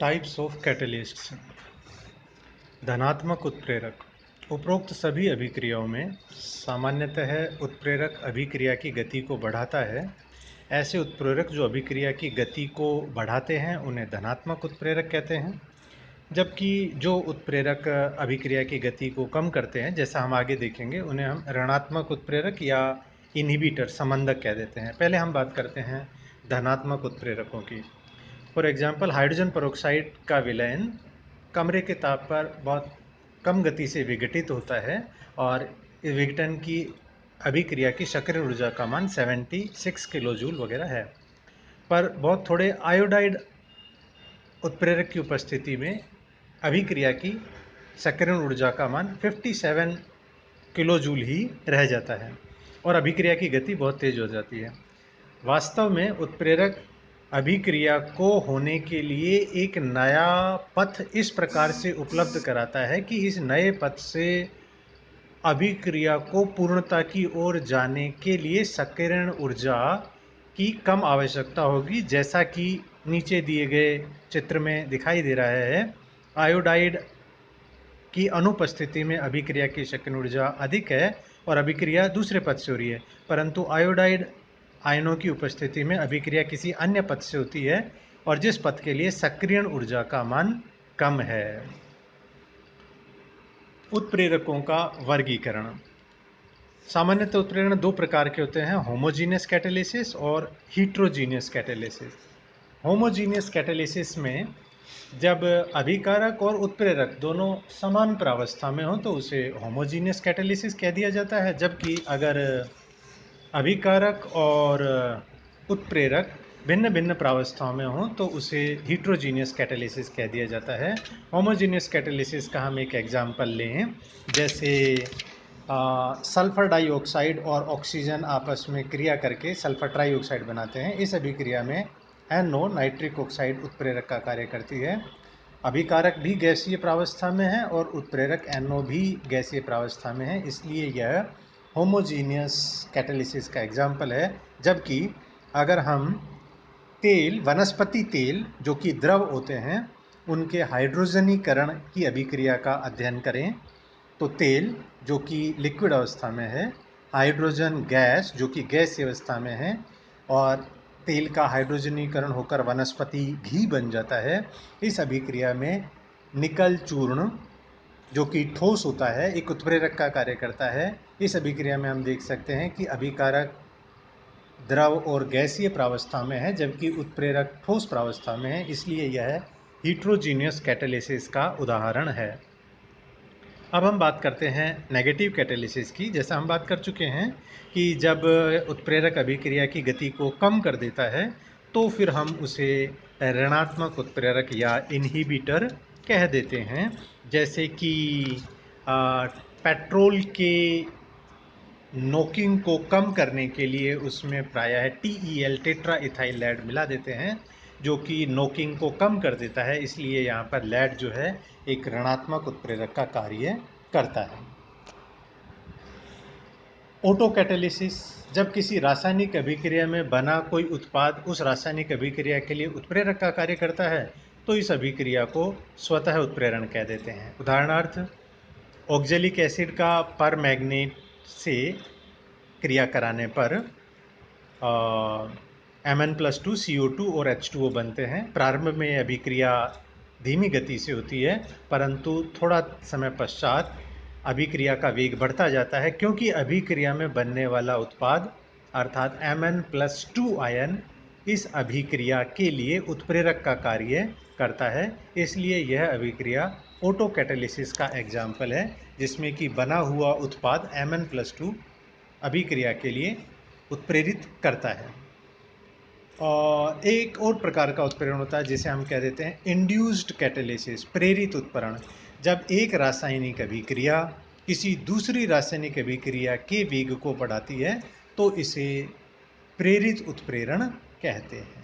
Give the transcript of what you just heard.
Types of catalysts. धनात्मक उत्प्रेरक। उपरोक्त सभी अभिक्रियाओं में सामान्यतः उत्प्रेरक अभिक्रिया की गति को बढ़ाता है। ऐसे उत्प्रेरक जो अभिक्रिया की गति को बढ़ाते हैं उन्हें धनात्मक उत्प्रेरक कहते हैं, जबकि जो उत्प्रेरक अभिक्रिया की गति को कम करते हैं, जैसा हम आगे देखेंगे, उन्हें हम ऋणात्मक उत्प्रेरक या इनहिबिटर समंदक कह देते हैं। पहले हम बात करते हैं धनात्मक उत्प्रेरकों की। फॉर एग्जाम्पल, हाइड्रोजन पेरोक्साइड का विलयन कमरे के ताप पर बहुत कम गति से विघटित होता है और इस विघटन की अभिक्रिया की सक्रिय ऊर्जा का मान 76 किलो जूल वगैरह है। पर बहुत थोड़े आयोडाइड उत्प्रेरक की उपस्थिति में अभिक्रिया की सक्रिय ऊर्जा का मान 57 किलो जूल ही रह जाता है और अभिक्रिया की गति बहुत तेज हो जाती है। वास्तव में उत्प्रेरक अभिक्रिया को होने के लिए एक नया पथ इस प्रकार से उपलब्ध कराता है कि इस नए पथ से अभिक्रिया को पूर्णता की ओर जाने के लिए सक्रियण ऊर्जा की कम आवश्यकता होगी, जैसा कि नीचे दिए गए चित्र में दिखाई दे रहा है। आयोडाइड की अनुपस्थिति में अभिक्रिया की सक्रियण ऊर्जा अधिक है और अभिक्रिया दूसरे पथ से हो रही है, परंतु आयोडाइड आयनों की उपस्थिति में अभिक्रिया किसी अन्य पथ से होती है और जिस पथ के लिए सक्रियण ऊर्जा का मान कम है। उत्प्रेरकों का वर्गीकरण। सामान्यतः उत्प्रेरण दो प्रकार के होते हैं, होमोजीनियस कैटालिसिस और हीट्रोजीनियस कैटालिसिस। होमोजीनियस कैटालिसिस में जब अभिकारक और उत्प्रेरक दोनों समान प्रावस्था में हो तो उसे होमोजीनियस कैटालिसिस कह दिया जाता है, जबकि अगर अभिकारक और उत्प्रेरक भिन्न भिन्न प्रावस्थाओं में हो तो उसे हीट्रोजीनियस कैटालिसिस कह दिया जाता है। होमोजीनियस कैटालिसिस का हम एक एग्जाम्पल लें, जैसे सल्फर डाइऑक्साइड और ऑक्सीजन आपस में क्रिया करके सल्फर ट्राइऑक्साइड बनाते हैं। इस अभिक्रिया में NO नाइट्रिक ऑक्साइड उत्प्रेरक का कार्य करती है। अभिकारक भी गैसीय प्रावस्था में है और उत्प्रेरक NO भी गैसीय प्रावस्था में है, इसलिए यह होमोजीनियस कैटालिसिस का एग्जाम्पल है। जबकि अगर हम तेल, वनस्पति तेल जो कि द्रव होते हैं, उनके हाइड्रोजनीकरण की अभिक्रिया का अध्ययन करें तो तेल जो कि लिक्विड अवस्था में है, हाइड्रोजन गैस जो कि गैसीय अवस्था में है और तेल का हाइड्रोजनीकरण होकर वनस्पति घी बन जाता है। इस अभिक्रिया में निकल चूर्ण जो कि ठोस होता है एक उत्प्रेरक का कार्य करता है। इस अभिक्रिया में हम देख सकते हैं कि अभिकारक द्रव और गैसीय प्रावस्था में है जबकि उत्प्रेरक ठोस प्रावस्था में है, इसलिए यह हीट्रोजीनियस कैटालिसिस का उदाहरण है। अब हम बात करते हैं नेगेटिव कैटालिसिस की। जैसा हम बात कर चुके हैं कि जब उत्प्रेरक अभिक्रिया की गति को कम कर देता है तो फिर हम उसे ऋणात्मक उत्प्रेरक या इनहिबिटर कह देते हैं। जैसे कि पेट्रोल के नोकिंग को कम करने के लिए उसमें प्रायः TEL टेट्रा इथाइल लैड मिला देते हैं जो कि नोकिंग को कम कर देता है, इसलिए यहाँ पर लैड जो है एक ऋणात्मक उत्प्रेरक का कार्य करता है। Auto catalysis. जब किसी रासायनिक अभिक्रिया में बना कोई उत्पाद उस रासायनिक अभिक्रिया के लिए उत्प्रेरक का कार्य करता है तो इस अभिक्रिया को स्वतः उत्प्रेरण कह देते हैं। उदाहरणार्थ, ऑक्जेलिक एसिड का परमैंगनेट से क्रिया कराने पर Mn+2 CO2 और H2O बनते हैं। प्रारंभ में अभिक्रिया धीमी गति से होती है, परंतु थोड़ा समय पश्चात अभिक्रिया का वेग बढ़ता जाता है क्योंकि अभिक्रिया में बनने वाला उत्पाद अर्थात Mn+2 आयन इस अभिक्रिया के लिए उत्प्रेरक का कार्य करता है। इसलिए यह अभिक्रिया ऑटो कैटालिसिस का एग्जाम्पल है, जिसमें कि बना हुआ उत्पाद Mn+2 अभिक्रिया के लिए उत्प्रेरित करता है। और एक और प्रकार का उत्प्रेरण होता है जिसे हम कह देते हैं इंड्यूस्ड कैटालिसिस, प्रेरित उत्प्रेरण। जब एक रासायनिक अभिक्रिया किसी दूसरी रासायनिक अभिक्रिया के वेग को बढ़ाती है तो इसे प्रेरित उत्प्रेरण कहते हैं।